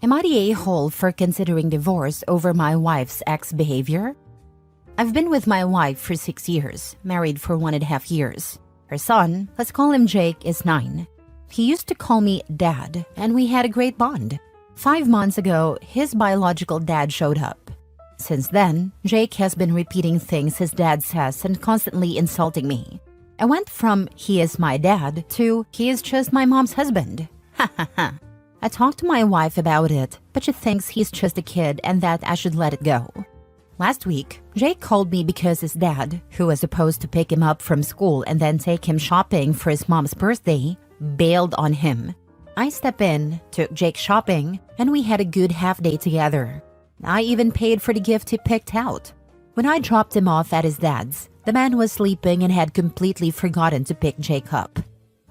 Am I the a-hole for considering divorce over my wife's ex-behavior? I've been with my wife for 6 years, married for 1.5 years. Her son, let's call him Jake, is 9. He used to call me Dad, and we had a great bond. 5 months ago, his biological dad showed up. Since then, Jake has been repeating things his dad says and constantly insulting me. I went from he is my dad to he is just my mom's husband. Ha ha ha. I talked to my wife about it, but she thinks he's just a kid and that I should let it go. Last week, Jake called me because his dad, who was supposed to pick him up from school and then take him shopping for his mom's birthday, bailed on him. I stepped in, took Jake shopping, and we had a good half day together. I even paid for the gift he picked out. When I dropped him off at his dad's, the man was sleeping and had completely forgotten to pick Jake up.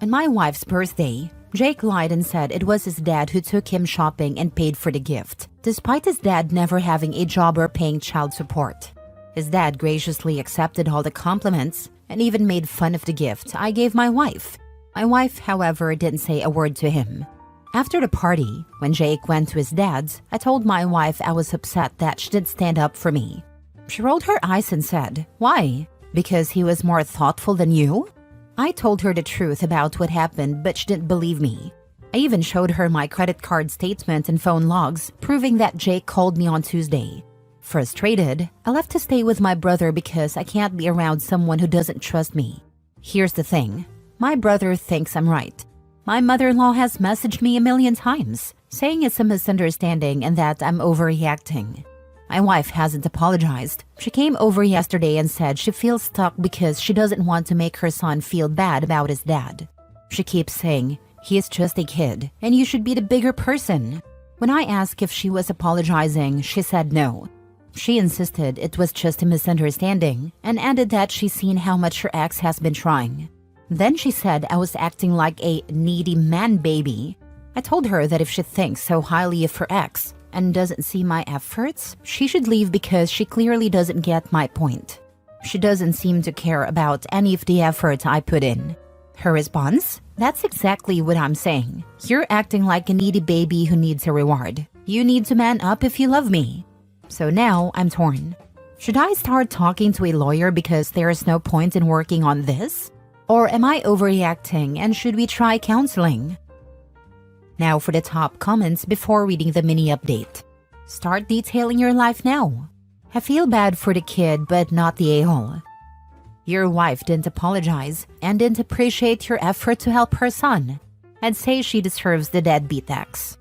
On my wife's birthday, Jake lied and said it was his dad who took him shopping and paid for the gift, despite his dad never having a job or paying child support. His dad graciously accepted all the compliments and even made fun of the gift I gave my wife. My wife, however, didn't say a word to him. After the party, when Jake went to his dad's, I told my wife I was upset that she didn't stand up for me. She rolled her eyes and said, "Why? Because he was more thoughtful than you?" I told her the truth about what happened, but she didn't believe me. I even showed her my credit card statement and phone logs, proving that Jake called me on Tuesday. Frustrated, I left to stay with my brother because I can't be around someone who doesn't trust me. Here's the thing. My brother thinks I'm right. My mother-in-law has messaged me a million times, saying it's a misunderstanding and that I'm overreacting. My wife hasn't apologized. She came over yesterday and said she feels stuck because she doesn't want to make her son feel bad about his dad. She keeps saying, "He is just a kid, and you should be the bigger person." When I asked if she was apologizing, she said no. She insisted it was just a misunderstanding and added that she's seen how much her ex has been trying. Then she said I was acting like a needy man baby. I told her that if she thinks so highly of her ex and doesn't see my efforts, she should leave because she clearly doesn't get my point. She doesn't seem to care about any of the effort I put in. Her response? That's exactly what I'm saying. You're acting like a needy baby who needs a reward. You need to man up if you love me. So now I'm torn. Should I start talking to a lawyer because there is no point in working on this? Or am I overreacting and should we try counseling? Now for the top comments before reading the mini update. Start detailing your life now. I feel bad for the kid but not the a-hole. Your wife didn't apologize and didn't appreciate your effort to help her son. I'd say she deserves the deadbeat ex.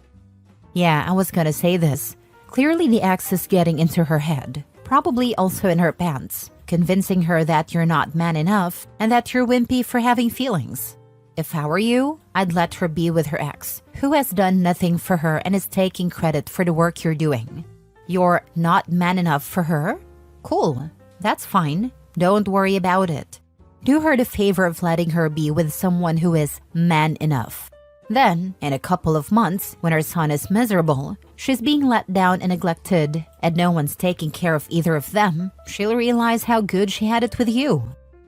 Yeah, I was gonna say this. Clearly the ex is getting into her head, probably also in her pants, convincing her that you're not man enough and that you're wimpy for having feelings. If I were you, I'd let her be with her ex, who has done nothing for her and is taking credit for the work you're doing. You're not man enough for her? Cool, that's fine. Don't worry about it. Do her the favor of letting her be with someone who is man enough. Then, in a couple of months, when her son is miserable, she's being let down and neglected, and no one's taking care of either of them, she'll realize how good she had it with you.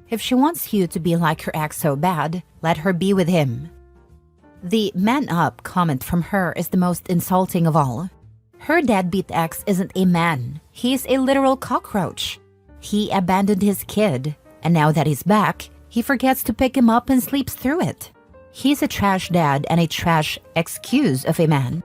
If she wants you to be like her ex so bad, let her be with him. The man up comment from her is the most insulting of all. Her deadbeat ex isn't a man. He's a literal cockroach. He abandoned his kid, and now that he's back, he forgets to pick him up and sleeps through it. He's a trash dad and a trash excuse of a man.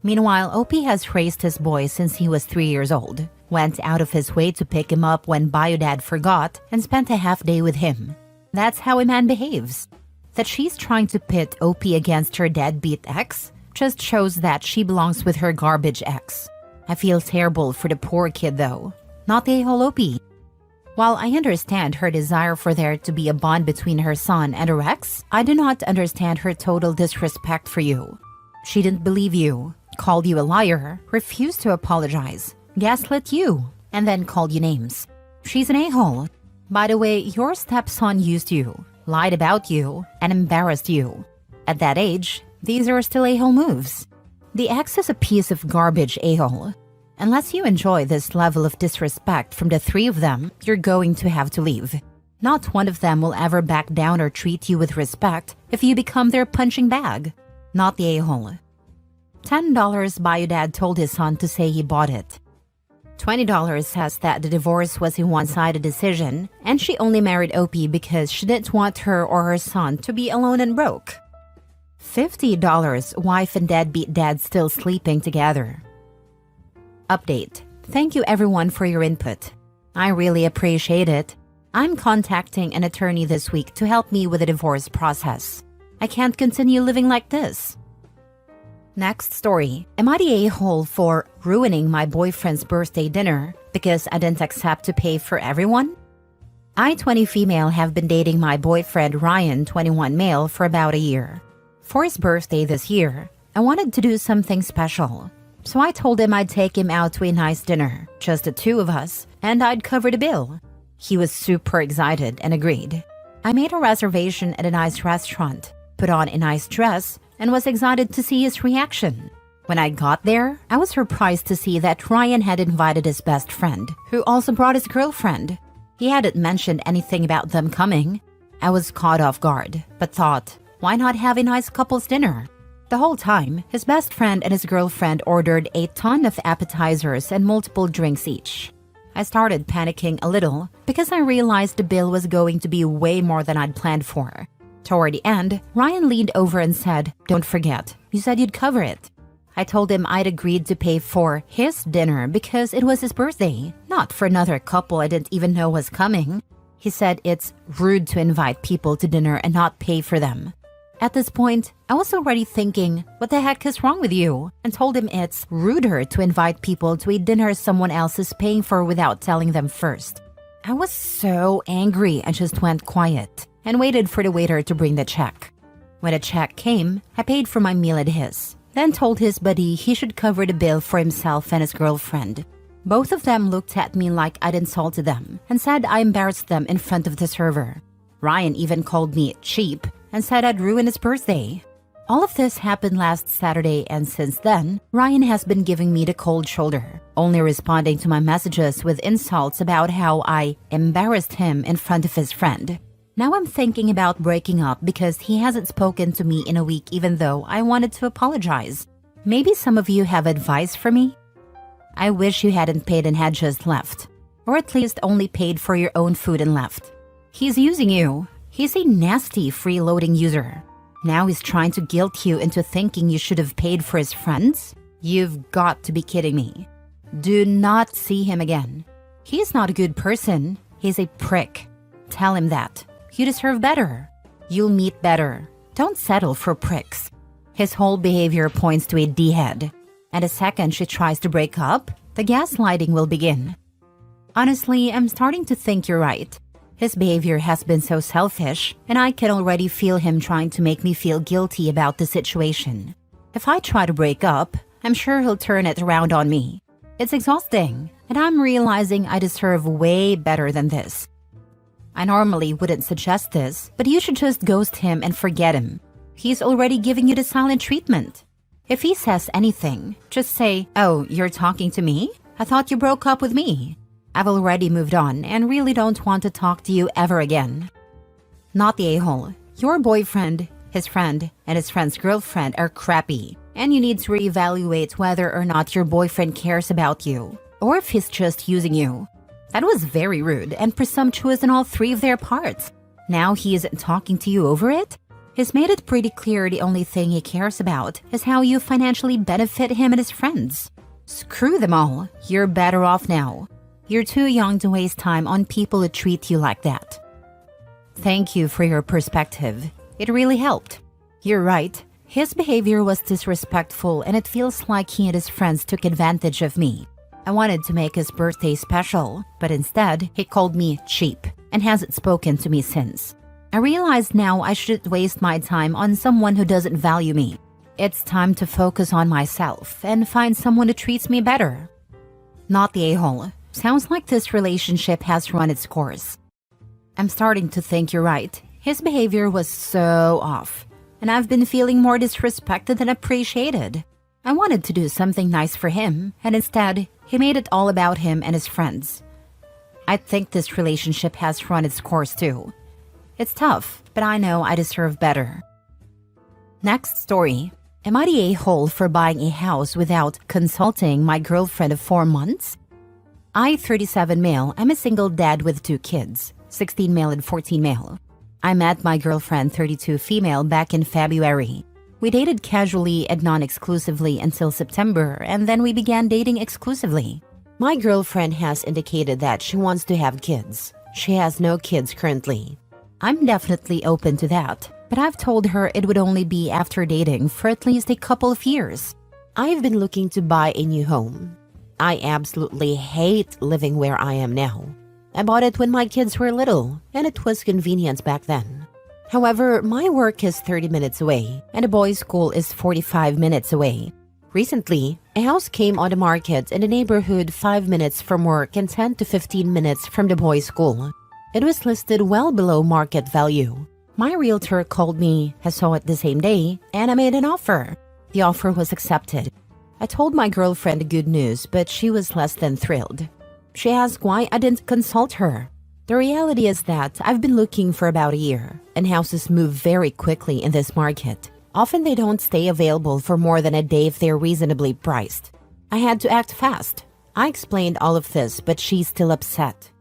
Meanwhile, OP has raised his boy since he was 3 years old, went out of his way to pick him up when bio-dad forgot, and spent a half day with him. That's how a man behaves. That she's trying to pit OP against her deadbeat ex just shows that she belongs with her garbage ex. I feel terrible for the poor kid though, not the whole OP. While I understand her desire for there to be a bond between her son and her ex, I do not understand her total disrespect for you. She didn't believe you, called you a liar, refused to apologize, gaslit you, and then called you names. She's an a-hole. By the way, your stepson used you, lied about you, and embarrassed you. At that age, these are still a-hole moves. The ex is a piece of garbage a-hole. Unless you enjoy this level of disrespect from the three of them, you're going to have to leave. Not one of them will ever back down or treat you with respect if you become their punching bag. Not the a-hole. $10 bio dad told his son to say he bought it. $20 says that the divorce was a one-sided decision and she only married OP because she didn't want her or her son to be alone and broke. $50 wife and deadbeat dad still sleeping together. Update. Thank you everyone for your input. I really appreciate it. I'm contacting an attorney this week to help me with the divorce process. I can't continue living like this. Next story. Am I the a-hole for ruining my boyfriend's birthday dinner because I didn't accept to pay for everyone? I, 20 female, have been dating my boyfriend Ryan, 21 male, for about a year. For his birthday this year, I wanted to do something special. So I told him I'd take him out to a nice dinner, just the two of us, and I'd cover the bill. He was super excited and agreed. I made a reservation at a nice restaurant, put on a nice dress, and was excited to see his reaction. When I got there, I was surprised to see that Ryan had invited his best friend, who also brought his girlfriend. He hadn't mentioned anything about them coming. I was caught off guard, but thought, why not have a nice couple's dinner? The whole time, his best friend and his girlfriend ordered a ton of appetizers and multiple drinks each. I started panicking a little because I realized the bill was going to be way more than I'd planned for. Toward the end, Ryan leaned over and said, "Don't forget, you said you'd cover it." I told him I'd agreed to pay for his dinner because it was his birthday, not for another couple I didn't even know was coming. He said it's rude to invite people to dinner and not pay for them. At this point, I was already thinking, what the heck is wrong with you? And told him it's ruder to invite people to a dinner someone else is paying for without telling them first. I was so angry and just went quiet and waited for the waiter to bring the check. When the check came, I paid for my meal at his, then told his buddy he should cover the bill for himself and his girlfriend. Both of them looked at me like I'd insulted them and said I embarrassed them in front of the server. Ryan even called me cheap and said I'd ruin his birthday. All of this happened last Saturday, and since then, Ryan has been giving me the cold shoulder, only responding to my messages with insults about how I embarrassed him in front of his friend. Now I'm thinking about breaking up because he hasn't spoken to me in a week even though I wanted to apologize. Maybe some of you have advice for me? I wish you hadn't paid and had just left, or at least only paid for your own food and left. He's using you. He's a nasty freeloading user. Now he's trying to guilt you into thinking you should have paid for his friends? You've got to be kidding me. Do not see him again. He's not a good person. He's a prick. Tell him that. You deserve better. You'll meet better. Don't settle for pricks. His whole behavior points to a D-head. And the second she tries to break up, the gaslighting will begin. Honestly, I'm starting to think you're right. His behavior has been so selfish, and I can already feel him trying to make me feel guilty about the situation. If I try to break up, I'm sure he'll turn it around on me. It's exhausting, and I'm realizing I deserve way better than this. I normally wouldn't suggest this, but you should just ghost him and forget him. He's already giving you the silent treatment. If he says anything, just say, "Oh, you're talking to me? I thought you broke up with me." I've already moved on and really don't want to talk to you ever again. Not the a-hole. Your boyfriend, his friend, and his friend's girlfriend are crappy, and you need to reevaluate whether or not your boyfriend cares about you, or if he's just using you. That was very rude and presumptuous in all three of their parts. Now he isn't talking to you over it? He's made it pretty clear the only thing he cares about is how you financially benefit him and his friends. Screw them all. You're better off now. You're too young to waste time on people who treat you like that. Thank you for your perspective. It really helped. You're right. His behavior was disrespectful and it feels like he and his friends took advantage of me. I wanted to make his birthday special, but instead, he called me cheap and hasn't spoken to me since. I realize now I shouldn't waste my time on someone who doesn't value me. It's time to focus on myself and find someone who treats me better. Not the a-hole. Sounds like this relationship has run its course. I'm starting to think you're right. His behavior was so off, and I've been feeling more disrespected than appreciated. I wanted to do something nice for him, and instead, he made it all about him and his friends. I think this relationship has run its course too. It's tough, but I know I deserve better. Next story. Am I the a-hole for buying a house without consulting my girlfriend of 4 months? I, 37 male, am a single dad with 2 kids, 16 male and 14 male. I met my girlfriend, 32 female, back in February. We dated casually and non-exclusively until September, and then we began dating exclusively. My girlfriend has indicated that she wants to have kids. She has no kids currently. I'm definitely open to that, but I've told her it would only be after dating for at least a couple of years. I've been looking to buy a new home. I absolutely hate living where I am now. I bought it when my kids were little, and it was convenient back then. However, my work is 30 minutes away, and the boys' school is 45 minutes away. Recently, a house came on the market in the neighborhood 5 minutes from work and 10 to 15 minutes from the boys' school. It was listed well below market value. My realtor called me, I saw it the same day, and I made an offer. The offer was accepted. I told my girlfriend the good news, but she was less than thrilled. She asked why I didn't consult her. The reality is that I've been looking for about a year, and houses move very quickly in this market. Often they don't stay available for more than a day if they're reasonably priced. I had to act fast. I explained all of this, but she's still upset.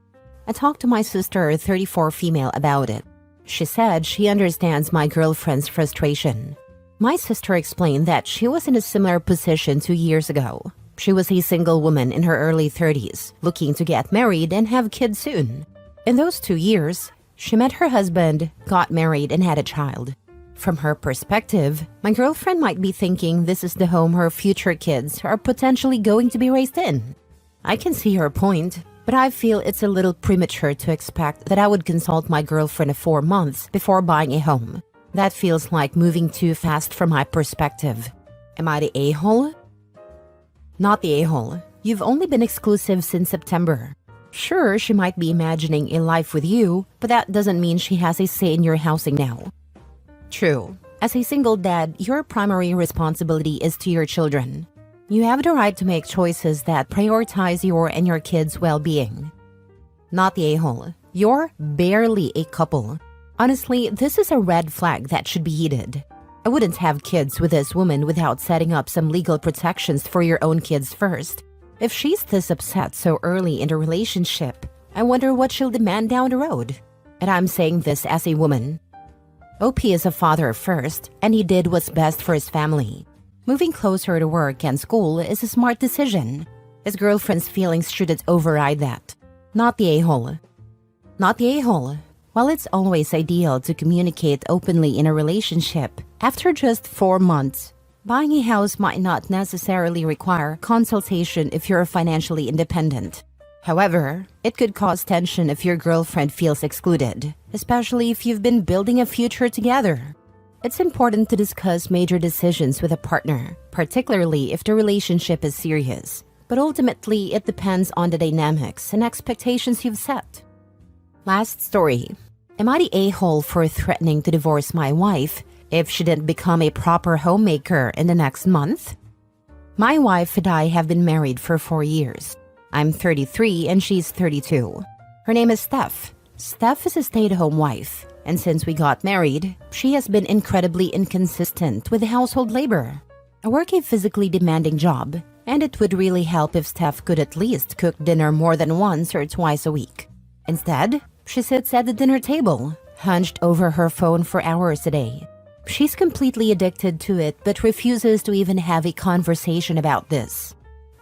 I talked to my sister, 34 female, about it. She said she understands my girlfriend's frustration. My sister explained that she was in a similar position 2 years ago. She was a single woman in her early 30s, looking to get married and have kids soon. In those 2 years, she met her husband, got married, and had a child. From her perspective, my girlfriend might be thinking this is the home her future kids are potentially going to be raised in. I can see her point, but I feel it's a little premature to expect that I would consult my girlfriend of 4 months before buying a home. That feels like moving too fast from my perspective. Am I the a-hole? Not the a-hole. You've only been exclusive since September. Sure, she might be imagining a life with you, but that doesn't mean she has a say in your housing now. True. As a single dad, your primary responsibility is to your children. You have the right to make choices that prioritize your and your kids' well-being. Not the a-hole. You're barely a couple. Honestly, this is a red flag that should be heeded. I wouldn't have kids with this woman without setting up some legal protections for your own kids first. If she's this upset so early in the relationship, I wonder what she'll demand down the road. And I'm saying this as a woman. OP is a father first, and he did what's best for his family. Moving closer to work and school is a smart decision. His girlfriend's feelings shouldn't override that. Not the a-hole. Not the a-hole. While it's always ideal to communicate openly in a relationship, after just 4 months, buying a house might not necessarily require consultation if you're financially independent. However, it could cause tension if your girlfriend feels excluded, especially if you've been building a future together. It's important to discuss major decisions with a partner, particularly if the relationship is serious. But ultimately, it depends on the dynamics and expectations you've set. Last story. Am I the a-hole for threatening to divorce my wife if she didn't become a proper homemaker in the next month? My wife and I have been married for 4 years. I'm 33 and she's 32. Her name is Steph. Steph is a stay-at-home wife, and since we got married, she has been incredibly inconsistent with household labor. I work a physically demanding job, and it would really help if Steph could at least cook dinner more than once or twice a week. Instead, she sits at the dinner table, hunched over her phone for hours a day. She's completely addicted to it but refuses to even have a conversation about this.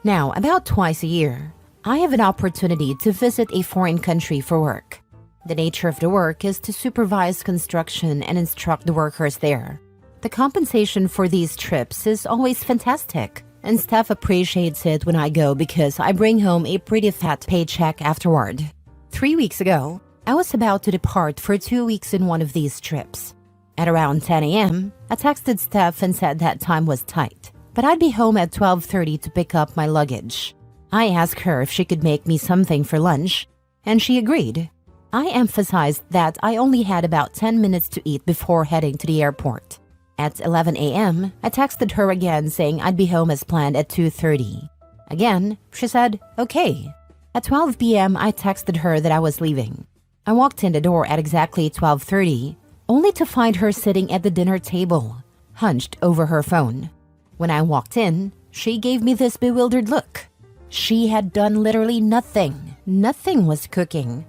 Now, about twice a year, I have an opportunity to visit a foreign country for work. The nature of the work is to supervise construction and instruct the workers there. The compensation for these trips is always fantastic, and Steph appreciates it when I go because I bring home a pretty fat paycheck afterward. 3 weeks ago, I was about to depart for 2 weeks in one of these trips. At around 10 a.m., I texted Steph and said that time was tight, but I'd be home at 12:30 to pick up my luggage. I asked her if she could make me something for lunch, and she agreed. I emphasized that I only had about 10 minutes to eat before heading to the airport. At 11 a.m., I texted her again saying I'd be home as planned at 2:30. Again, she said, okay. At 12 p.m., I texted her that I was leaving. I walked in the door at exactly 12:30, only to find her sitting at the dinner table. hunched over her phone. When I walked in, she gave me this bewildered look. She had done literally nothing. Nothing was cooking.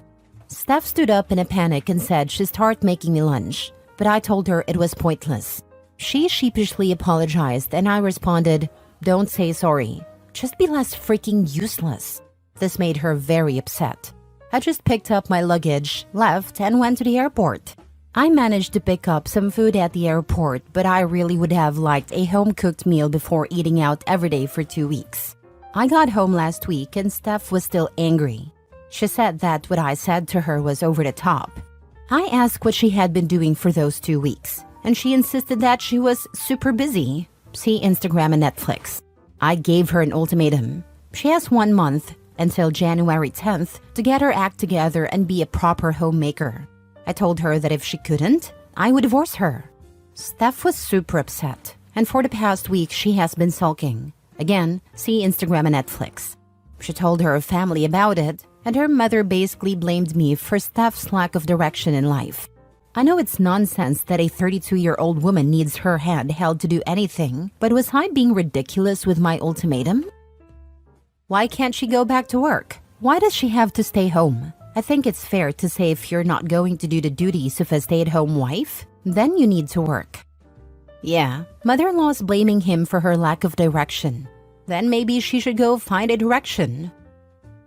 Steph stood up in a panic and said she'd start making me lunch, but I told her it was pointless. She sheepishly apologized and I responded, "Don't say sorry. Just be less freaking useless." This made her very upset. I just picked up my luggage, left, and went to the airport. I managed to pick up some food at the airport, but I really would have liked a home-cooked meal before eating out every day for 2 weeks. I got home last week and Steph was still angry. She said that what I said to her was over the top. I asked what she had been doing for those 2 weeks, and she insisted that she was super busy. See Instagram and Netflix. I gave her an ultimatum. She has 1 month, until January 10th, to get her act together and be a proper homemaker. I told her that if she couldn't, I would divorce her. Steph was super upset, and for the past week she has been sulking. Again, see Instagram and Netflix. She told her family about it, and her mother basically blamed me for Steph's lack of direction in life. I know it's nonsense that a 32-year-old woman needs her hand held to do anything, but was I being ridiculous with my ultimatum? Why can't she go back to work? Why does she have to stay home? I think it's fair to say if you're not going to do the duties of a stay-at-home wife, then you need to work. Yeah, mother-in-law's blaming him for her lack of direction. Then maybe she should go find a direction.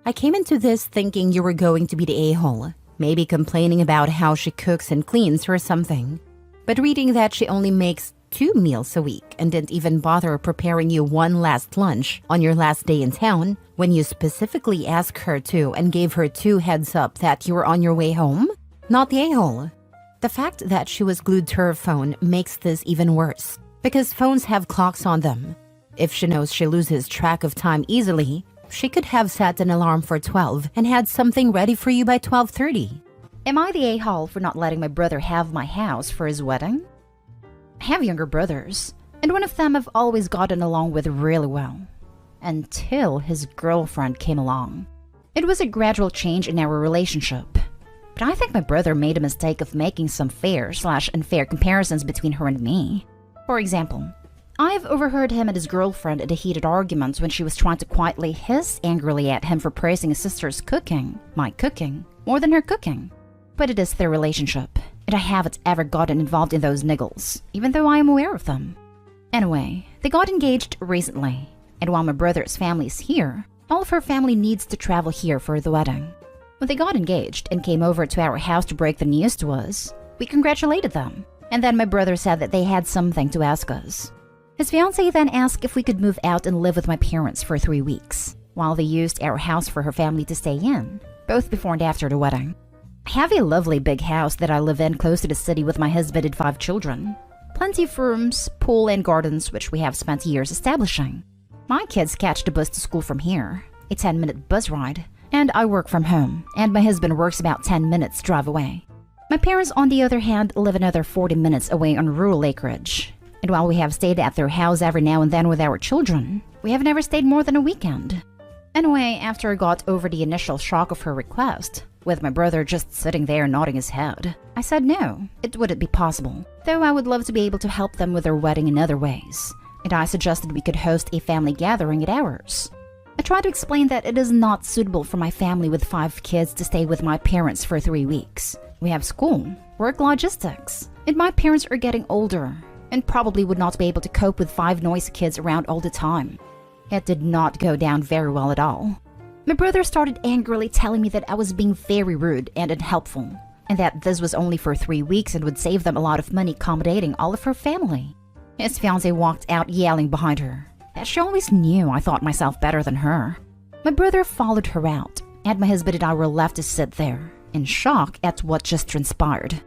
I came into this thinking you were going to be the a-hole, maybe complaining about how she cooks and cleans or something. But reading that she only makes 2 meals a week and didn't even bother preparing you one last lunch on your last day in town when you specifically asked her to and gave her 2 heads up that you were on your way home? Not the a-hole. The fact that she was glued to her phone makes this even worse, because phones have clocks on them. If she knows she loses track of time easily, she could have set an alarm for 12 and had something ready for you by 12:30. Am I the a-hole for not letting my brother have my house for his wedding? I have younger brothers, and one of them I've always gotten along with really well. Until his girlfriend came along. It was a gradual change in our relationship. But I think my brother made a mistake of making some fair/unfair comparisons between her and me. For example, I've overheard him and his girlfriend in a heated argument when she was trying to quietly hiss angrily at him for praising his sister's cooking, my cooking, more than her cooking. But it is their relationship, and I haven't ever gotten involved in those niggles, even though I am aware of them. Anyway, they got engaged recently, and while my brother's family is here, all of her family needs to travel here for the wedding. When they got engaged and came over to our house to break the news to us, we congratulated them, and then my brother said that they had something to ask us. His fiancée then asked if we could move out and live with my parents for 3 weeks, while they used our house for her family to stay in, both before and after the wedding. I have a lovely big house that I live in close to the city with my husband and 5 children. Plenty of rooms, pool and gardens which we have spent years establishing. My kids catch the bus to school from here, a 10-minute bus ride, and I work from home, and my husband works about 10 minutes drive away. My parents, on the other hand, live another 40 minutes away on rural acreage. And while we have stayed at their house every now and then with our children, we have never stayed more than a weekend. Anyway, after I got over the initial shock of her request, with my brother just sitting there nodding his head, I said no, it wouldn't be possible, though I would love to be able to help them with their wedding in other ways, and I suggested we could host a family gathering at ours. I tried to explain that it is not suitable for my family with 5 kids to stay with my parents for 3 weeks. We have school, work logistics, and my parents are getting older, and probably would not be able to cope with 5 noisy kids around all the time. It did not go down very well at all. My brother started angrily telling me that I was being very rude and unhelpful, and that this was only for 3 weeks and would save them a lot of money accommodating all of her family. His fiancée walked out yelling behind her that she always knew I thought myself better than her. My brother followed her out, and my husband and I were left to sit there, in shock at what just transpired.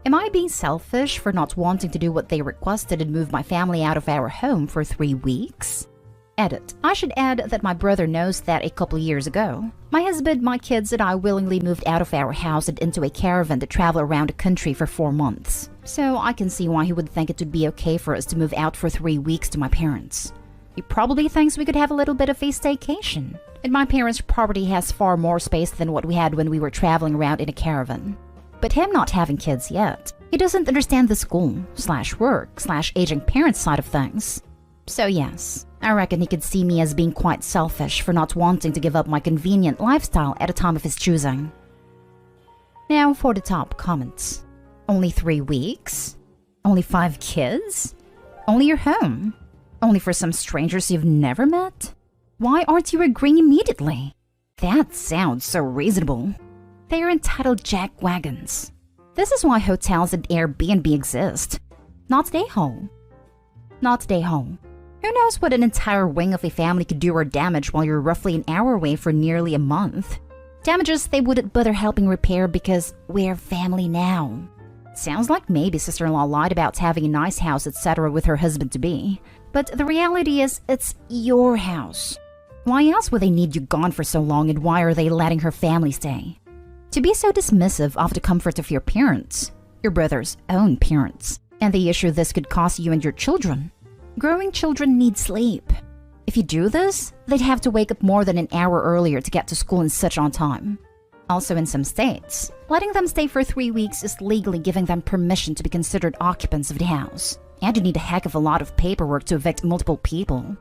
Am I being selfish for not wanting to do what they requested and move my family out of our home for 3 weeks? Edit. I should add that my brother knows that a couple years ago, my husband, my kids, and I willingly moved out of our house and into a caravan to travel around the country for 4 months. So I can see why he would think it would be okay for us to move out for 3 weeks to my parents. He probably thinks we could have a little bit of a staycation, and my parents' property has far more space than what we had when we were traveling around in a caravan. But him not having kids yet, he doesn't understand the school/work/aging parents side of things. So yes, I reckon he could see me as being quite selfish for not wanting to give up my convenient lifestyle at a time of his choosing. Now for the top comments. Only 3 weeks? Only 5 kids? Only your home? Only for some strangers you've never met? Why aren't you agreeing immediately? That sounds so reasonable. They are entitled jackwagons. This is why hotels and Airbnb exist. Not day home. Not day home. Who knows what an entire wing of a family could do or damage while you're roughly an hour away for nearly a month? Damages they wouldn't bother helping repair because we're family now. Sounds like maybe sister-in-law lied about having a nice house, etc. with her husband-to-be. But the reality is, it's your house. Why else would they need you gone for so long, and why are they letting her family stay? To be so dismissive of the comfort of your parents, your brother's own parents, and the issue this could cost you and your children. Growing children need sleep. If you do this, they'd have to wake up more than an hour earlier to get to school and such on time. Also in some states, letting them stay for 3 weeks is legally giving them permission to be considered occupants of the house. And you need a heck of a lot of paperwork to evict multiple people.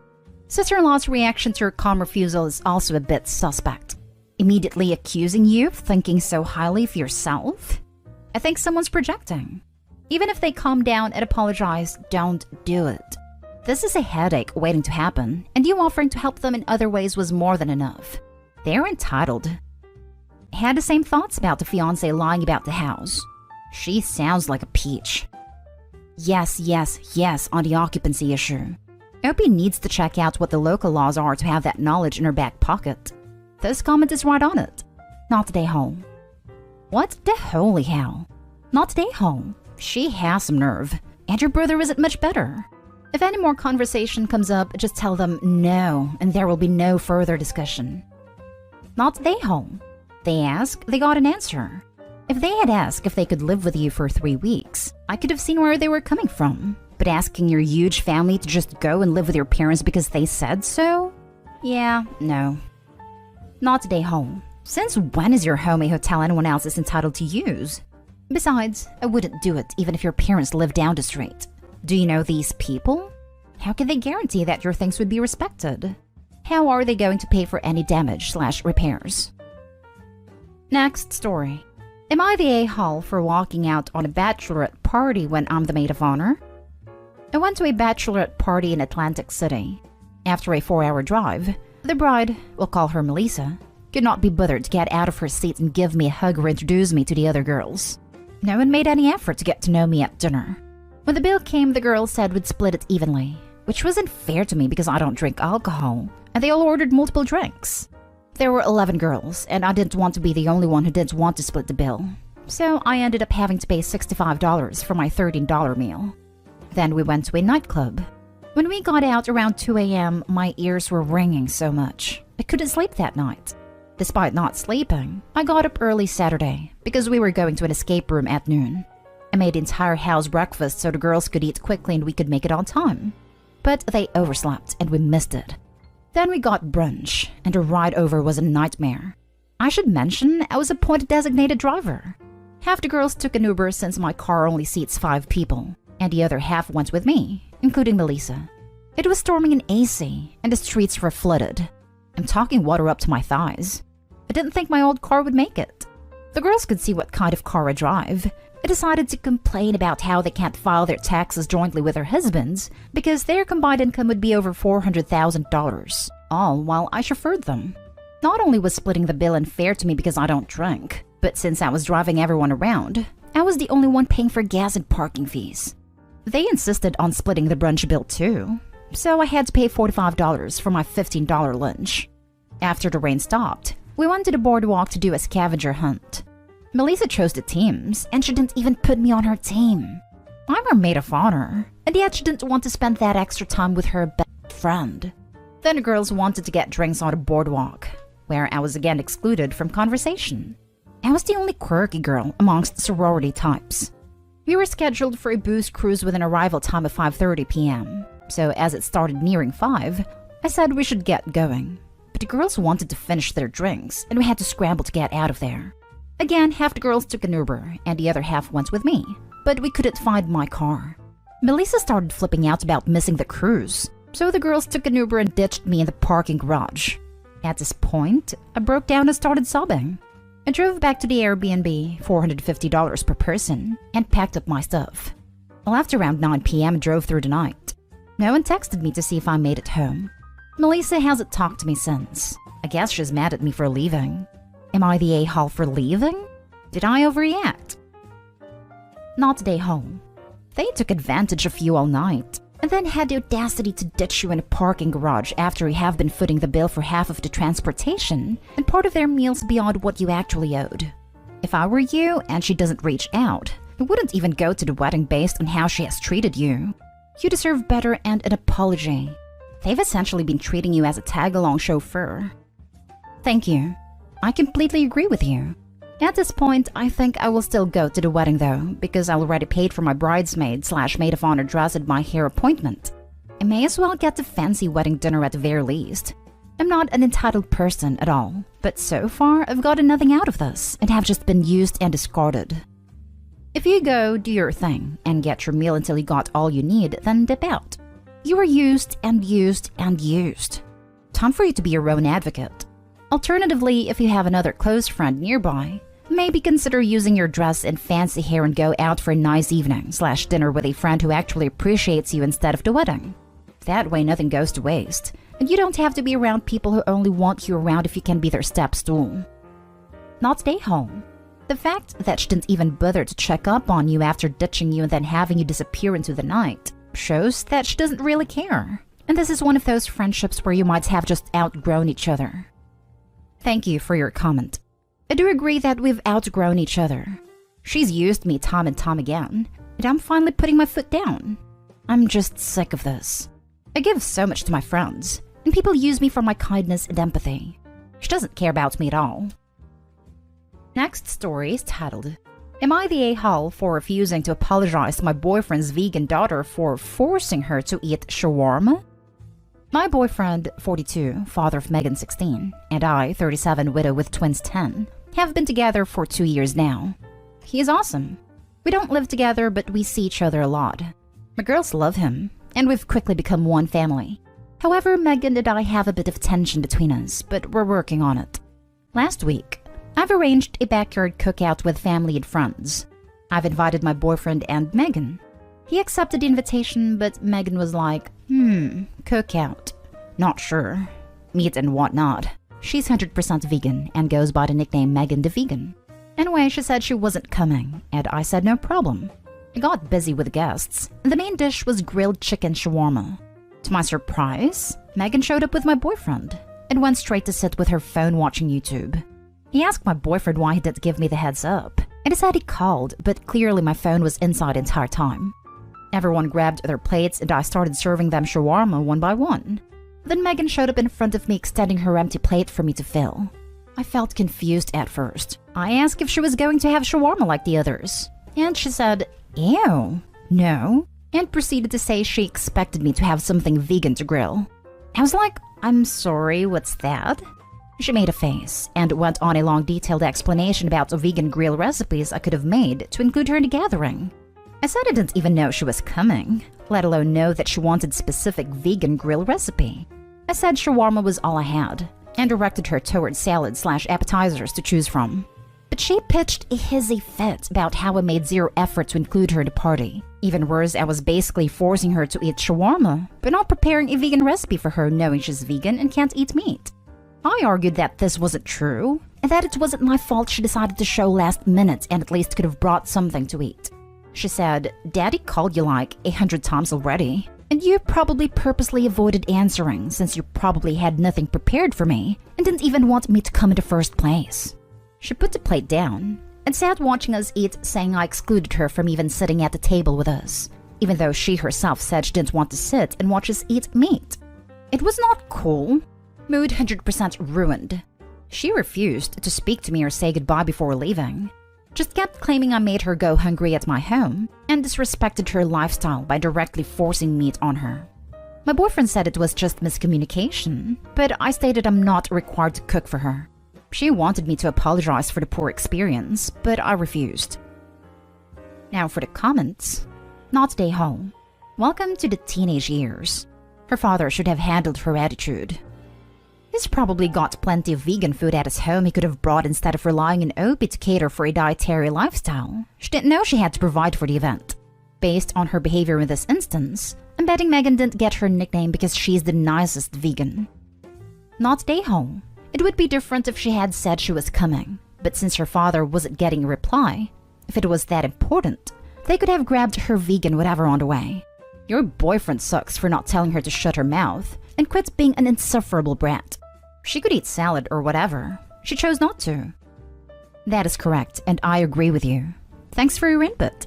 Sister-in-law's reaction to your calm refusal is also a bit suspect. Immediately accusing you of thinking so highly of yourself? I think someone's projecting. Even if they calm down and apologize, don't do it. This is a headache waiting to happen, and you offering to help them in other ways was more than enough. They're entitled. Had the same thoughts about the fiancé lying about the house. She sounds like a peach. Yes on the occupancy issue. Opie needs to check out what the local laws are to have that knowledge in her back pocket. This comment is right on it. Not today home. What the holy hell? Not today home. She has some nerve. And your brother isn't much better. If any more conversation comes up, just tell them no, and there will be no further discussion. Not today home. They ask, they got an answer. If they had asked if they could live with you for 3 weeks, I could have seen where they were coming from. But asking your huge family to just go and live with your parents because they said so? Yeah, no. Not today home. Since when is your home a hotel anyone else is entitled to use? Besides, I wouldn't do it even if your parents lived down the street. Do you know these people? How can they guarantee that your things would be respected? How are they going to pay for any damage/repairs? Next story. Am I the a-hole for walking out on a bachelorette party when I'm the maid of honor? I went to a bachelorette party in Atlantic City. After a 4-hour drive, the bride, we'll call her Melissa, could not be bothered to get out of her seat and give me a hug or introduce me to the other girls. No one made any effort to get to know me at dinner. When the bill came, the girls said we'd split it evenly, which wasn't fair to me because I don't drink alcohol, and they all ordered multiple drinks. There were 11 girls, and I didn't want to be the only one who didn't want to split the bill. So I ended up having to pay $65 for my $13 meal. Then we went to a nightclub. When we got out around 2 a.m., my ears were ringing so much. I couldn't sleep that night. Despite not sleeping, I got up early Saturday because we were going to an escape room at noon. I made the entire house breakfast so the girls could eat quickly and we could make it on time. But they overslept and we missed it. Then we got brunch, and the ride over was a nightmare. I should mention I was a point-designated driver. Half the girls took an Uber since my car only seats 5 people, and the other half went with me, including Melissa. It was storming in AC, and the streets were flooded. I'm talking water up to my thighs. I didn't think my old car would make it. The girls could see what kind of car I drive. I decided to complain about how they can't file their taxes jointly with their husbands because their combined income would be over $400,000, all while I chauffeured them. Not only was splitting the bill unfair to me because I don't drink, but since I was driving everyone around, I was the only one paying for gas and parking fees. They insisted on splitting the brunch bill too, so I had to pay $45 for my $15 lunch. After the rain stopped, we went to the boardwalk to do a scavenger hunt. Melissa chose the teams, and she didn't even put me on her team. I'm her maid of honor, and yet she didn't want to spend that extra time with her best friend. Then the girls wanted to get drinks on the boardwalk, where I was again excluded from conversation. I was the only quirky girl amongst sorority types. We were scheduled for a booze cruise with an arrival time of 5:30 p.m., so as it started nearing 5, I said we should get going. But the girls wanted to finish their drinks, and we had to scramble to get out of there. Again, half the girls took an Uber and the other half went with me, but we couldn't find my car. Melissa started flipping out about missing the cruise, so the girls took an Uber and ditched me in the parking garage. At this point, I broke down and started sobbing. I drove back to the Airbnb, $450 per person, and packed up my stuff. I left around 9 p.m. and drove through the night. No one texted me to see if I made it home. Melissa hasn't talked to me since. I guess she's mad at me for leaving. Am I the a-hole for leaving? Did I overreact? Not the a-hole. They took advantage of you all night, and then had the audacity to ditch you in a parking garage after you have been footing the bill for half of the transportation and part of their meals beyond what you actually owed. If I were you and she doesn't reach out, I wouldn't even go to the wedding based on how she has treated you. You deserve better and an apology. They've essentially been treating you as a tag-along chauffeur. Thank you. I completely agree with you. At this point, I think I will still go to the wedding though, because I already paid for my bridesmaid/maid of honor dress at my hair appointment. I may as well get the fancy wedding dinner at the very least. I'm not an entitled person at all, but so far I've gotten nothing out of this and have just been used and discarded. If you go, do your thing, and get your meal until you got all you need, then dip out. You were used and used and used. Time for you to be your own advocate. Alternatively, if you have another close friend nearby, maybe consider using your dress and fancy hair and go out for a nice evening/dinner with a friend who actually appreciates you instead of the wedding. That way nothing goes to waste, and you don't have to be around people who only want you around if you can be their step stool. Not stay home. The fact that she didn't even bother to check up on you after ditching you and then having you disappear into the night shows that she doesn't really care. And this is one of those friendships where you might have just outgrown each other. Thank you for your comment. I do agree that we've outgrown each other. She's used me time and time again, and I'm finally putting my foot down. I'm just sick of this. I give so much to my friends, and people use me for my kindness and empathy. She doesn't care about me at all. Next story is titled, Am I the a-hole for refusing to apologize to my boyfriend's vegan daughter for forcing her to eat shawarma? My boyfriend, 42, father of Megan, 16, and I, 37, widow with twins, 10, have been together for 2 years now. He is awesome. We don't live together, but we see each other a lot. My girls love him, and we've quickly become one family. However, Megan and I have a bit of tension between us, but we're working on it. Last week, I've arranged a backyard cookout with family and friends. I've invited my boyfriend and Megan. He accepted the invitation, but Megan was like, cookout. Not sure. Meat and whatnot. She's 100% vegan and goes by the nickname Megan the Vegan. Anyway, she said she wasn't coming, and I said no problem. I got busy with guests, and the main dish was grilled chicken shawarma. To my surprise, Megan showed up with my boyfriend and went straight to sit with her phone watching YouTube. He asked my boyfriend why he didn't give me the heads up, and he said he called, but clearly my phone was inside the entire time. Everyone grabbed their plates and I started serving them shawarma one by one. Then Megan showed up in front of me extending her empty plate for me to fill. I felt confused at first. I asked if she was going to have shawarma like the others, and she said, "Ew, no," and proceeded to say she expected me to have something vegan to grill. I was like, "I'm sorry, what's that?" She made a face and went on a long detailed explanation about the vegan grill recipes I could have made to include her in the gathering. I said I didn't even know she was coming, let alone know that she wanted specific vegan grill recipe. I said shawarma was all I had, and directed her towards salad/appetizers to choose from. But she pitched a hissy fit about how I made zero effort to include her in the party. Even worse, I was basically forcing her to eat shawarma, but not preparing a vegan recipe for her knowing she's vegan and can't eat meat. I argued that this wasn't true, and that it wasn't my fault she decided to show last minute and at least could have brought something to eat. She said, "Daddy called you like 100 times already, and you probably purposely avoided answering since you probably had nothing prepared for me and didn't even want me to come in the first place." She put the plate down and sat watching us eat, saying I excluded her from even sitting at the table with us, even though she herself said she didn't want to sit and watch us eat meat. It was not cool. Mood 100% ruined. She refused to speak to me or say goodbye before leaving. Just kept claiming I made her go hungry at my home and disrespected her lifestyle by directly forcing meat on her. My boyfriend said it was just miscommunication, but I stated I'm not required to cook for her. She wanted me to apologize for the poor experience, but I refused. Now for the comments. Not Day Home. Welcome to the teenage years. Her father should have handled her attitude. He's probably got plenty of vegan food at his home he could have brought instead of relying on Opie to cater for a dietary lifestyle. She didn't know she had to provide for the event. Based on her behavior in this instance, I'm betting Megan didn't get her nickname because she's the nicest vegan. Not Day Home. It would be different if she had said she was coming, but since her father wasn't getting a reply, if it was that important, they could have grabbed her vegan whatever on the way. Your boyfriend sucks for not telling her to shut her mouth and quit being an insufferable brat. She could eat salad or whatever. She chose not to. That is correct, and I agree with you. Thanks for your input.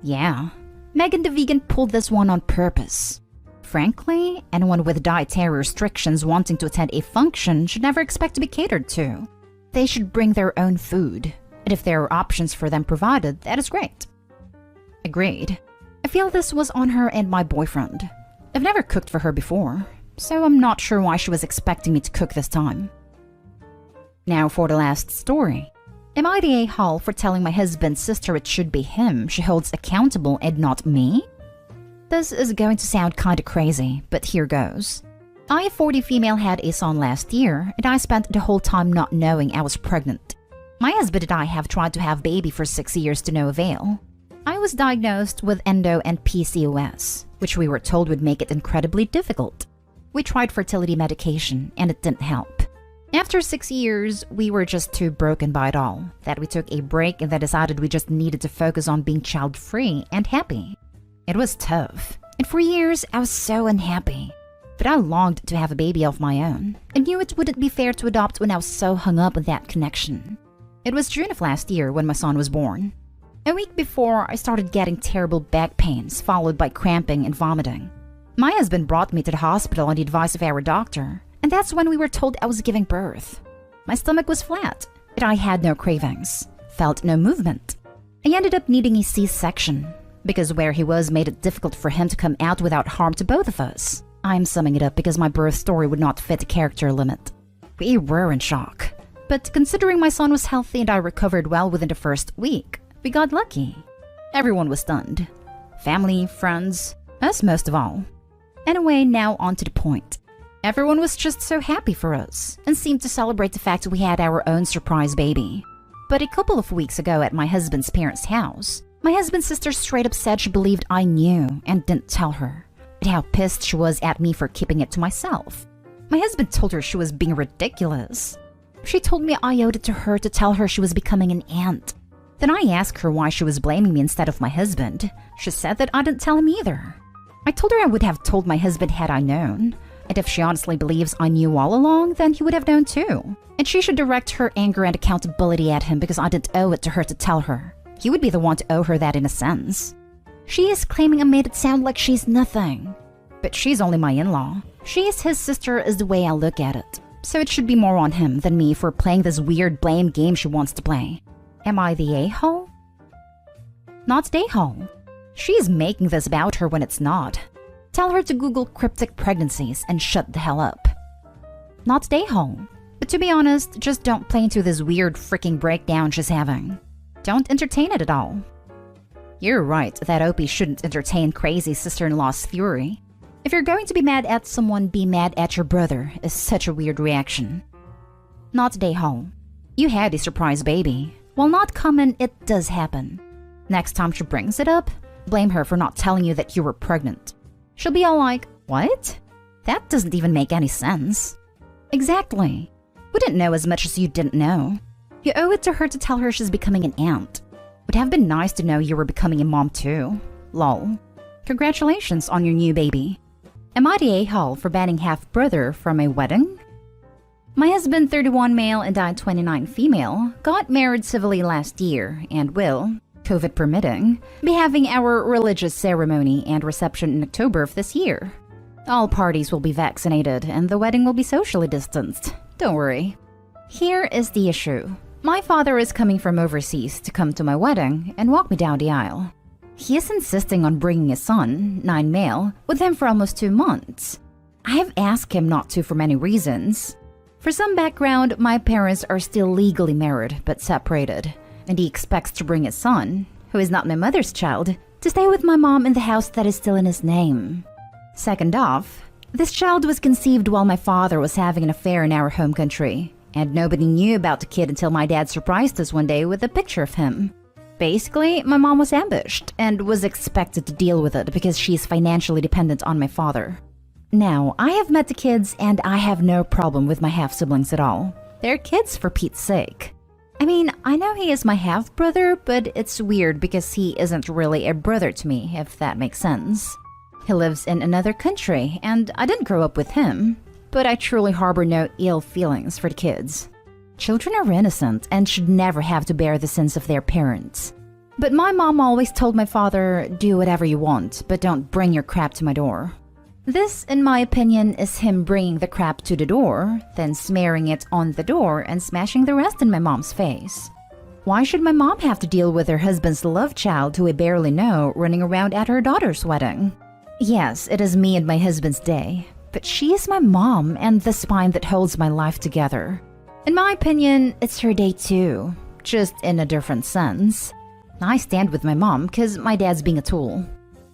Yeah, Megan the vegan pulled this one on purpose. Frankly, anyone with dietary restrictions wanting to attend a function should never expect to be catered to. They should bring their own food, and if there are options for them provided, that is great. Agreed. I feel this was on her and my boyfriend. I've never cooked for her before, so I'm not sure why she was expecting me to cook this time. Now for the last story. Am I the a-hole for telling my husband's sister it should be him she holds accountable and not me? This is going to sound kinda crazy, but here goes. I, a 40 female, had a son last year, and I spent the whole time not knowing I was pregnant. My husband and I have tried to have baby for 6 years to no avail. I was diagnosed with endo and PCOS, which we were told would make it incredibly difficult. We tried fertility medication, and it didn't help. After 6 years, we were just too broken by it all, that we took a break and then decided we just needed to focus on being child-free and happy. It was tough, and for years I was so unhappy. But I longed to have a baby of my own, and knew it wouldn't be fair to adopt when I was so hung up on that connection. It was June of last year when my son was born. A week before, I started getting terrible back pains, followed by cramping and vomiting. My husband brought me to the hospital on the advice of our doctor, and that's when we were told I was giving birth. My stomach was flat, but I had no cravings, felt no movement. I ended up needing a C-section, because where he was made it difficult for him to come out without harm to both of us. I'm summing it up because my birth story would not fit the character limit. We were in shock, but considering my son was healthy and I recovered well within the first week, we got lucky. Everyone was stunned. Family, friends, us most of all. Anyway, now on to the point. Everyone was just so happy for us and seemed to celebrate the fact we had our own surprise baby. But a couple of weeks ago at my husband's parents' house, my husband's sister straight up said she believed I knew and didn't tell her, but how pissed she was at me for keeping it to myself. My husband told her she was being ridiculous. She told me I owed it to her to tell her she was becoming an aunt. Then I asked her why she was blaming me instead of my husband. She said that I didn't tell him either. I told her I would have told my husband had I known, and if she honestly believes I knew all along, then he would have known too. And she should direct her anger and accountability at him because I didn't owe it to her to tell her. He would be the one to owe her that in a sense. She is claiming I made it sound like she's nothing. But she's only my in-law. She is his sister is the way I look at it. So it should be more on him than me for playing this weird blame game she wants to play. Am I the a-hole? Not the a-hole. She is making this about her when it's not. Tell her to Google cryptic pregnancies and shut the hell up. Not the a-hole. But to be honest, just don't play into this weird freaking breakdown she's having. Don't entertain it at all. You're right that Opie shouldn't entertain crazy sister-in-law's fury. If you're going to be mad at someone, be mad at your brother is such a weird reaction. Not the a-hole. You had a surprise baby. While not common, it does happen. Next time she brings it up, blame her for not telling you that you were pregnant. She'll be all like, what? That doesn't even make any sense. Exactly. We didn't know as much as you didn't know. You owe it to her to tell her she's becoming an aunt. Would have been nice to know you were becoming a mom too. Lol. Congratulations on your new baby. Am I the a-hole for banning half-brother from a wedding? My husband, 31 male and I, 29 female, got married civilly last year and will, COVID permitting, be having our religious ceremony and reception in October of this year. All parties will be vaccinated and the wedding will be socially distanced. Don't worry. Here is the issue. My father is coming from overseas to come to my wedding and walk me down the aisle. He is insisting on bringing his son, 9 male, with him for almost 2 months. I have asked him not to for many reasons. For some background, my parents are still legally married but separated, and he expects to bring his son, who is not my mother's child, to stay with my mom in the house that is still in his name. Second off, this child was conceived while my father was having an affair in our home country, and nobody knew about the kid until my dad surprised us one day with a picture of him. Basically, my mom was ambushed and was expected to deal with it because she is financially dependent on my father. Now, I have met the kids and I have no problem with my half-siblings at all. They're kids for Pete's sake. I mean, I know he is my half-brother, but it's weird because he isn't really a brother to me, if that makes sense. He lives in another country and I didn't grow up with him, but I truly harbor no ill feelings for the kids. Children are innocent and should never have to bear the sins of their parents. But my mom always told my father, do whatever you want, but don't bring your crap to my door. This, in my opinion, is him bringing the crap to the door, then smearing it on the door and smashing the rest in my mom's face. Why should my mom have to deal with her husband's love child who we barely know running around at her daughter's wedding? Yes, it is me and my husband's day, but she is my mom and the spine that holds my life together. In my opinion, it's her day too, just in a different sense. I stand with my mom because my dad's being a tool.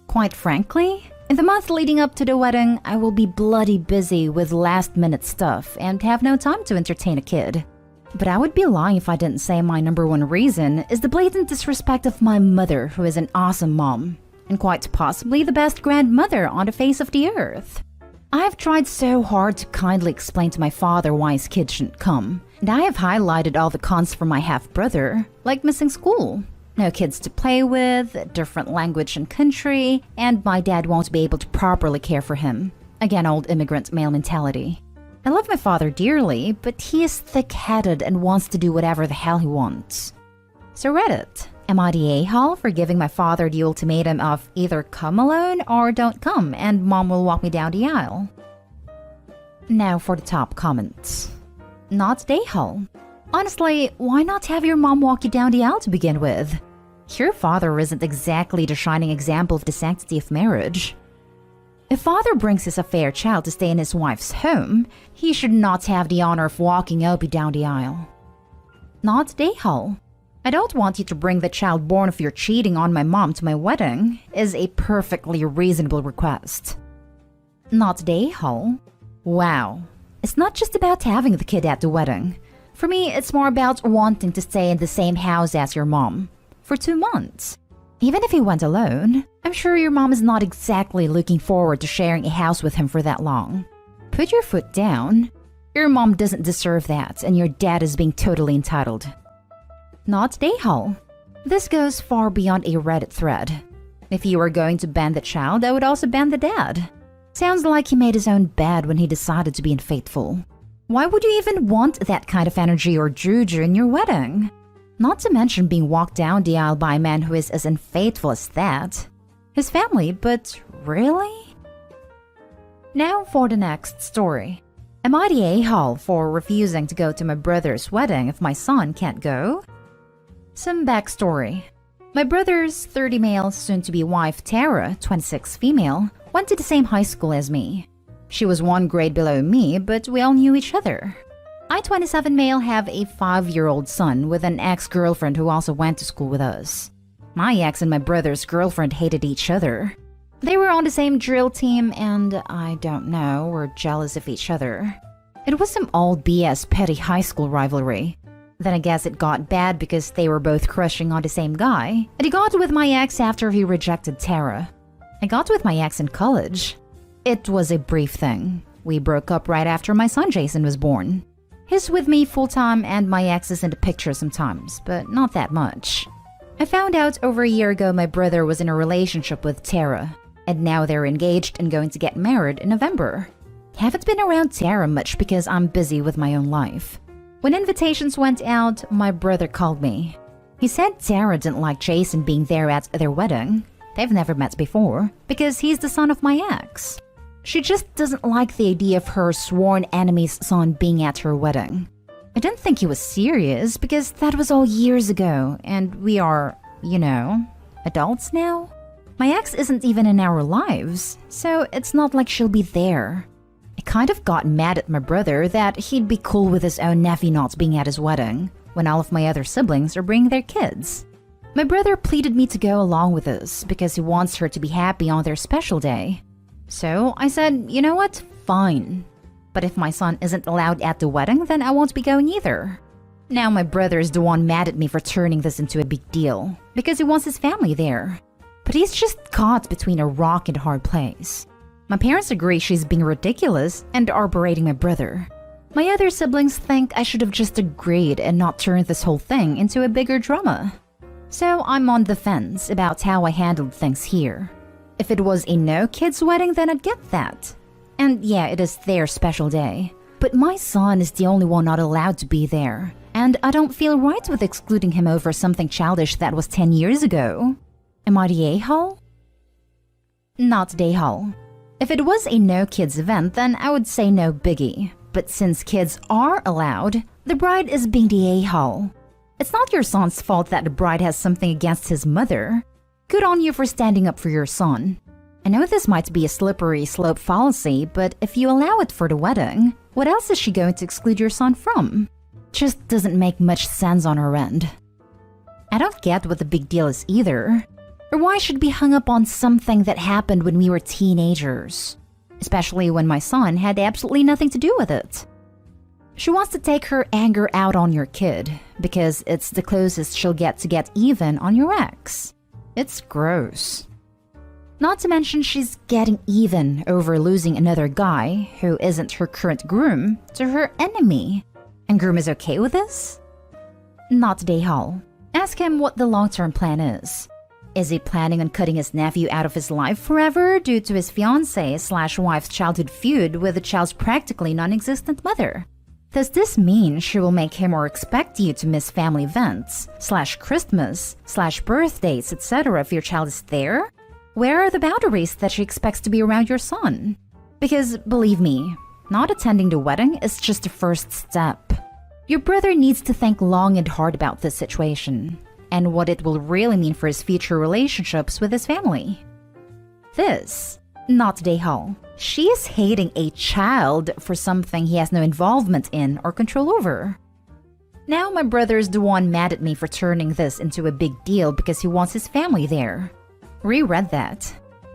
Quite frankly, in the month leading up to the wedding, I will be bloody busy with last-minute stuff and have no time to entertain a kid. But I would be lying if I didn't say my number one reason is the blatant disrespect of my mother, who is an awesome mom, and quite possibly the best grandmother on the face of the earth. I have tried so hard to kindly explain to my father why his kid shouldn't come, and I have highlighted all the cons for my half-brother, like missing school. No kids to play with, different language and country, and my dad won't be able to properly care for him. Again, old immigrant male mentality. I love my father dearly, but he is thick-headed and wants to do whatever the hell he wants. So Reddit, am I the a-hole for giving my father the ultimatum of either come alone or don't come and mom will walk me down the aisle? Now for the top comments. Not the a-hole. Honestly, why not have your mom walk you down the aisle to begin with? Your father isn't exactly the shining example of the sanctity of marriage. If father brings his affair child to stay in his wife's home, he should not have the honor of walking Opie down the aisle. Not the a-hole. I don't want you to bring the child born of your cheating on my mom to my wedding is a perfectly reasonable request. Not the a-hole. Wow. It's not just about having the kid at the wedding. For me, it's more about wanting to stay in the same house as your mom for 2 months. Even if he went alone, I'm sure your mom is not exactly looking forward to sharing a house with him for that long. Put your foot down. Your mom doesn't deserve that, and your dad is being totally entitled. Not the a-hole. This goes far beyond a Reddit thread. If you were going to ban the child, I would also ban the dad. Sounds like he made his own bed when he decided to be unfaithful. Why would you even want that kind of energy or juju in your wedding? Not to mention being walked down the aisle by a man who is as unfaithful as that. His family, but really? Now for the next story. Am I the a-hole for refusing to go to my brother's wedding if my son can't go? Some backstory. My brother's 30 male, soon-to-be wife Tara, 26 female, went to the same high school as me. She was 1 grade below me, but we all knew each other. I, 27 male, have a 5-year-old son with an ex-girlfriend who also went to school with us. My ex and my brother's girlfriend hated each other. They were on the same drill team and, I don't know, were jealous of each other. It was some old BS petty high school rivalry. Then I guess it got bad because they were both crushing on the same guy, and he got with my ex after he rejected Tara. I got with my ex in college. It was a brief thing. We broke up right after my son Jason was born. He's with me full-time and my ex is in the picture sometimes, but not that much. I found out over a year ago my brother was in a relationship with Tara, and now they're engaged and going to get married in November. Haven't been around Tara much because I'm busy with my own life. When invitations went out, my brother called me. He said Tara didn't like Jason being there at their wedding. They've never met before, because he's the son of my ex. She just doesn't like the idea of her sworn enemy's son being at her wedding. I didn't think he was serious because that was all years ago and we are, adults now. My ex isn't even in our lives, so it's not like she'll be there. I kind of got mad at my brother that he'd be cool with his own nephew not being at his wedding when all of my other siblings are bringing their kids. My brother pleaded me to go along with this because he wants her to be happy on their special day. So I said, you know what, fine. But if my son isn't allowed at the wedding, then I won't be going either. Now my brother is the one mad at me for turning this into a big deal because he wants his family there. But he's just caught between a rock and a hard place. My parents agree she's being ridiculous and are berating my brother. My other siblings think I should have just agreed and not turned this whole thing into a bigger drama. So I'm on the fence about how I handled things here. If it was a no kids wedding, then I'd get that. And yeah, it is their special day. But my son is the only one not allowed to be there. And I don't feel right with excluding him over something childish that was 10 years ago. Am I the a-hole? Not the a-hole. If it was a no kids event, then I would say no biggie. But since kids are allowed, the bride is being the a-hole. It's not your son's fault that the bride has something against his mother. Good on you for standing up for your son. I know this might be a slippery slope fallacy, but if you allow it for the wedding, what else is she going to exclude your son from? Just doesn't make much sense on her end. I don't get what the big deal is either. Or why should be hung up on something that happened when we were teenagers? Especially when my son had absolutely nothing to do with it. She wants to take her anger out on your kid because it's the closest she'll get even on your ex. It's gross. Not to mention she's getting even over losing another guy who isn't her current groom to her enemy. And groom is okay with this? Not today, Hall. Ask him what the long-term plan is. Is he planning on cutting his nephew out of his life forever due to his fiancée/wife's childhood feud with the child's practically non-existent mother? Does this mean she will make him or expect you to miss family events/Christmas/birthdays, etc. if your child is there? Where are the boundaries that she expects to be around your son? Because believe me, not attending the wedding is just the first step. Your brother needs to think long and hard about this situation and what it will really mean for his future relationships with his family. This, not today, Hall. She is hating a child for something he has no involvement in or control over. Now my brother is the one mad at me for turning this into a big deal because he wants his family there. Reread that.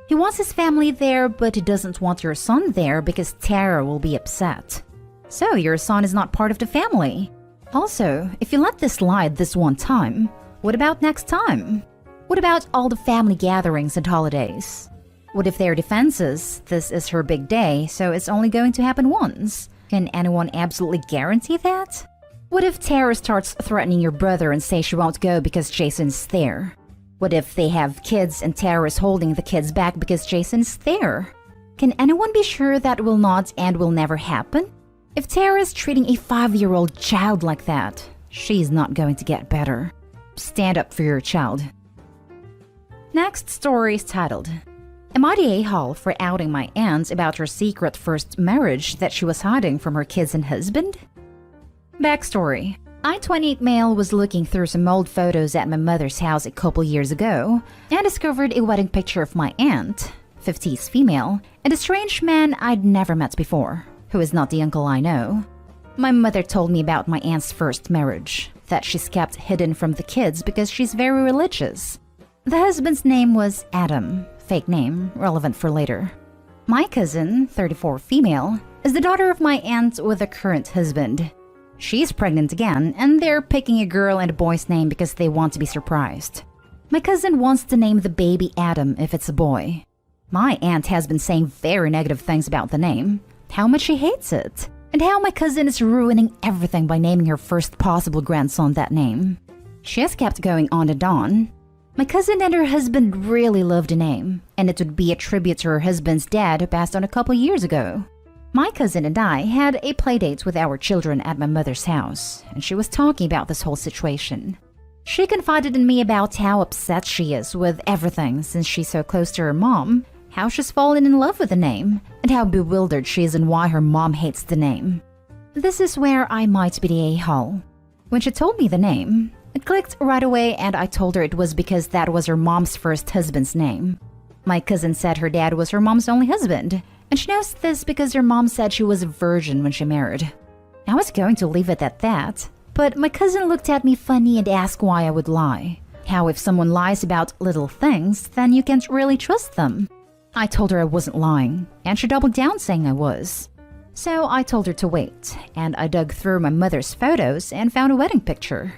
He wants his family there, but he doesn't want your son there because Tara will be upset. So your son is not part of the family. Also, if you let this slide this one time, what about next time? What about all the family gatherings and holidays? What if their defenses, this is her big day, so it's only going to happen once? Can anyone absolutely guarantee that? What if Tara starts threatening your brother and say she won't go because Jason's there? What if they have kids and Tara is holding the kids back because Jason's there? Can anyone be sure that will not and will never happen? If Tara is treating a 5-year-old child like that, she's not going to get better. Stand up for your child. Next story is titled, Am I the a-hole for outing my aunt about her secret first marriage that she was hiding from her kids and husband? Backstory. I, 28 male, was looking through some old photos at my mother's house a couple years ago and discovered a wedding picture of my aunt, 50s female, and a strange man I'd never met before, who is not the uncle I know. My mother told me about my aunt's first marriage, that she's kept hidden from the kids because she's very religious. The husband's name was Adam, fake name, relevant for later. My cousin, 34 female, is the daughter of my aunt with a current husband. She's pregnant again, and they're picking a girl and a boy's name because they want to be surprised. My cousin wants to name the baby Adam if it's a boy. My aunt has been saying very negative things about the name, how much she hates it, and how my cousin is ruining everything by naming her first possible grandson that name. She has kept going on and on. My cousin and her husband really love the name, and it would be a tribute to her husband's dad who passed on a couple years ago. My cousin and I had a playdate with our children at my mother's house, and she was talking about this whole situation. She confided in me about how upset she is with everything since she's so close to her mom, how she's fallen in love with the name, and how bewildered she is and why her mom hates the name. This is where I might be the a-hole. When she told me the name, it clicked right away and I told her it was because that was her mom's first husband's name. My cousin said her dad was her mom's only husband, And she knows this because her mom said she was a virgin when she married. I was going to leave it at that, but my cousin looked at me funny and asked why I would lie. How if someone lies about little things, then you can't really trust them. I told her I wasn't lying, and she doubled down saying I was. So I told her to wait, and I dug through my mother's photos and found a wedding picture.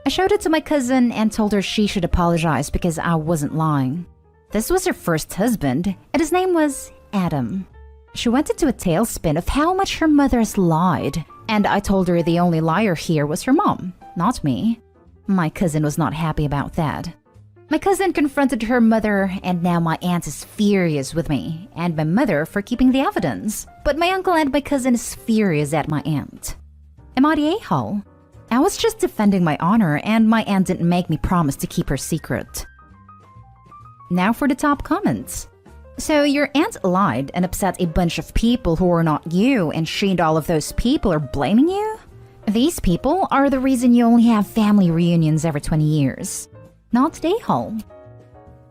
I showed it to my cousin and told her she should apologize because I wasn't lying. This was her first husband, and his name was Adam. She went into a tailspin of how much her mother has lied, and I told her the only liar here was her mom, not me. My cousin was not happy about that. My cousin confronted her mother, and now my aunt is furious with me and my mother for keeping the evidence. But my uncle and my cousin is furious at my aunt. Am I the a-hole? I was just defending my honor, and my aunt didn't make me promise to keep her secret. Now for the top comments. So your aunt lied and upset a bunch of people who are not you, and she and all of those people are blaming you? These people are the reason you only have family reunions every 20 years. Not the a-hole.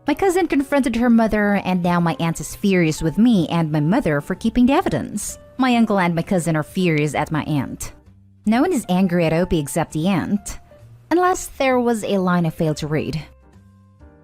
My cousin confronted her mother, and now my aunt is furious with me and my mother for keeping the evidence. My uncle and my cousin are furious at my aunt. No one is angry at Opie except the aunt. Unless there was a line I failed to read.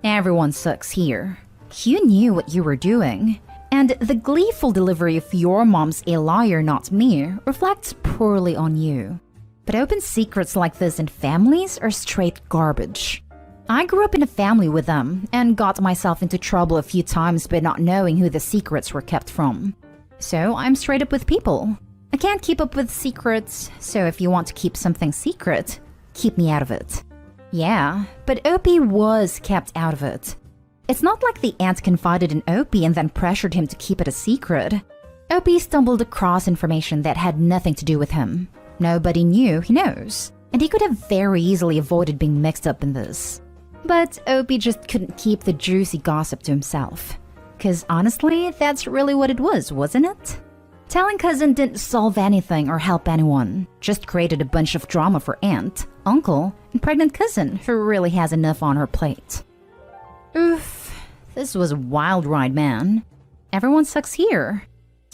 Everyone sucks here. You knew what you were doing. And the gleeful delivery of your mom's a liar, not me, reflects poorly on you. But open secrets like this in families are straight garbage. I grew up in a family with them and got myself into trouble a few times by not knowing who the secrets were kept from. So I'm straight up with people. I can't keep up with secrets, so if you want to keep something secret, keep me out of it. Yeah, but Opie was kept out of it. It's not like the aunt confided in Opie and then pressured him to keep it a secret. Opie stumbled across information that had nothing to do with him. Nobody knew he knows, and he could have very easily avoided being mixed up in this. But Opie just couldn't keep the juicy gossip to himself. 'Cause honestly, that's really what it was, wasn't it? Telling cousin didn't solve anything or help anyone, just created a bunch of drama for aunt, uncle, and pregnant cousin who really has enough on her plate. Oof, this was a wild ride, man. Everyone sucks here.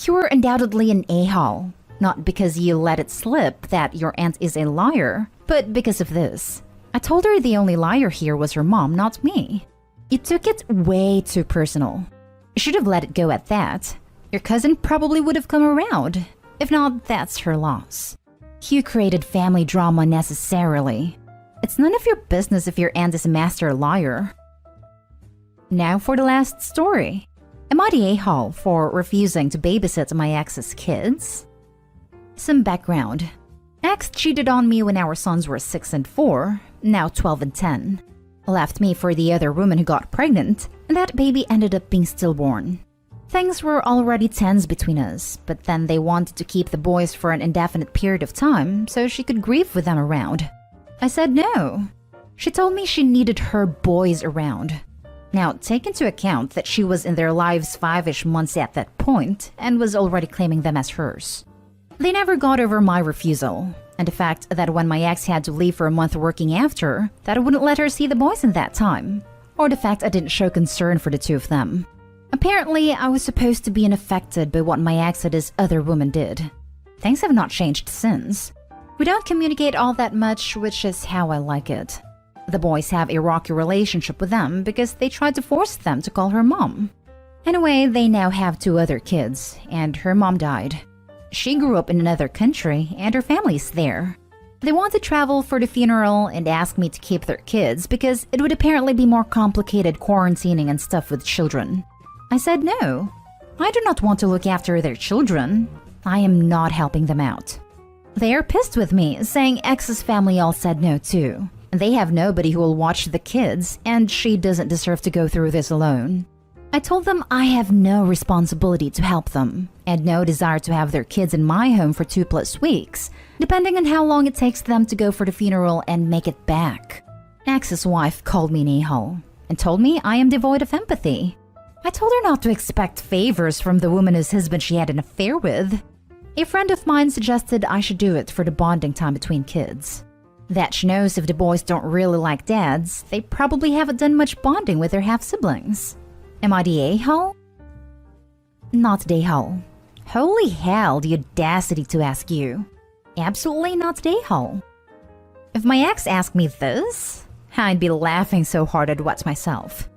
You're undoubtedly an a-hole, not because you let it slip that your aunt is a liar, but because of this. I told her the only liar here was her mom, not me. You took it way too personal. You should have let it go at that. Your cousin probably would have come around. If not, that's her loss. You created family drama unnecessarily. It's none of your business if your aunt is a master liar. Now for the last story. Am I the a-hole for refusing to babysit my ex's kids? Some background. Ex cheated on me when our sons were 6 and 4, now 12 and 10. Left me for the other woman who got pregnant, and that baby ended up being stillborn. Things were already tense between us, but then they wanted to keep the boys for an indefinite period of time so she could grieve with them around. I said no. She told me she needed her boys around. Now, take into account that she was in their lives 5-ish months at that point and was already claiming them as hers. They never got over my refusal, and the fact that when my ex had to leave for a month working after, that I wouldn't let her see the boys in that time, or the fact I didn't show concern for the two of them. Apparently, I was supposed to be unaffected by what my ex and his other woman did. Things have not changed since. We don't communicate all that much, which is how I like it. The boys have a rocky relationship with them because they tried to force them to call her mom. Anyway, they now have 2 other kids, and her mom died. She grew up in another country, and her family's there. They want to travel for the funeral and ask me to keep their kids because it would apparently be more complicated quarantining and stuff with children. I said no. I do not want to look after their children. I am not helping them out. They are pissed with me, saying ex's family all said no too. They have nobody who will watch the kids, and she doesn't deserve to go through this alone. I told them I have no responsibility to help them, and no desire to have their kids in my home for 2+ weeks, depending on how long it takes them to go for the funeral and make it back. Ex's wife called me an a-hole, and told me I am devoid of empathy. I told her not to expect favors from the woman whose husband she had an affair with. A friend of mine suggested I should do it for the bonding time between kids. That she knows if the boys don't really like dads, they probably haven't done much bonding with their half-siblings. Am I the a-hole? Not Dayhall. Holy hell, the audacity to ask you. Absolutely not Dayhall. If my ex asked me this, I'd be laughing so hard I'd wet myself.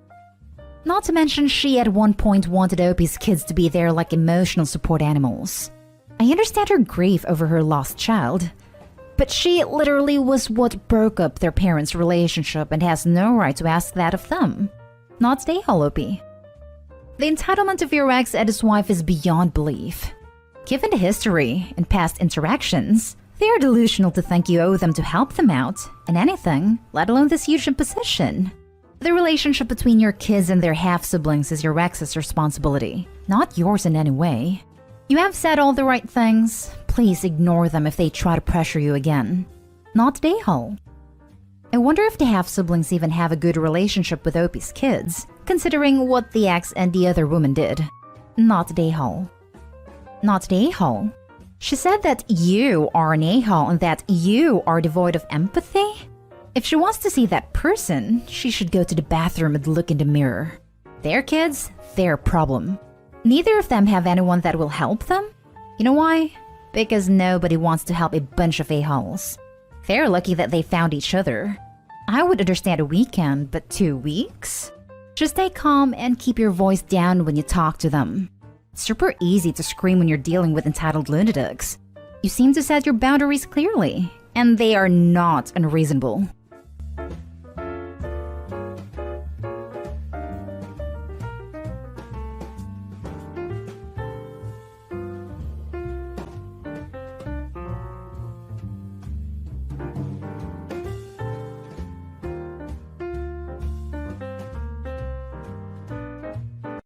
Not to mention she at one point wanted Opie's kids to be there like emotional support animals. I understand her grief over her lost child, but she literally was what broke up their parents' relationship and has no right to ask that of them. Not Dayhall, Opie. The entitlement of your ex and his wife is beyond belief. Given the history and past interactions, they are delusional to think you owe them to help them out in anything, let alone this huge imposition. The relationship between your kids and their half-siblings is your ex's responsibility, not yours in any way. You have said all the right things. Please ignore them if they try to pressure you again. Not Dayhall. I wonder if the half-siblings even have a good relationship with Opie's kids, considering what the ex and the other woman did. Not Dayhall. Not Dayhall. She said that you are an a-hole and that you are devoid of empathy? If she wants to see that person, she should go to the bathroom and look in the mirror. Their kids, their problem. Neither of them have anyone that will help them. You know why? Because nobody wants to help a bunch of a-holes. They're lucky that they found each other. I would understand a weekend, but 2 weeks? Just stay calm and keep your voice down when you talk to them. It's super easy to scream when you're dealing with entitled lunatics. You seem to set your boundaries clearly, and they are not unreasonable.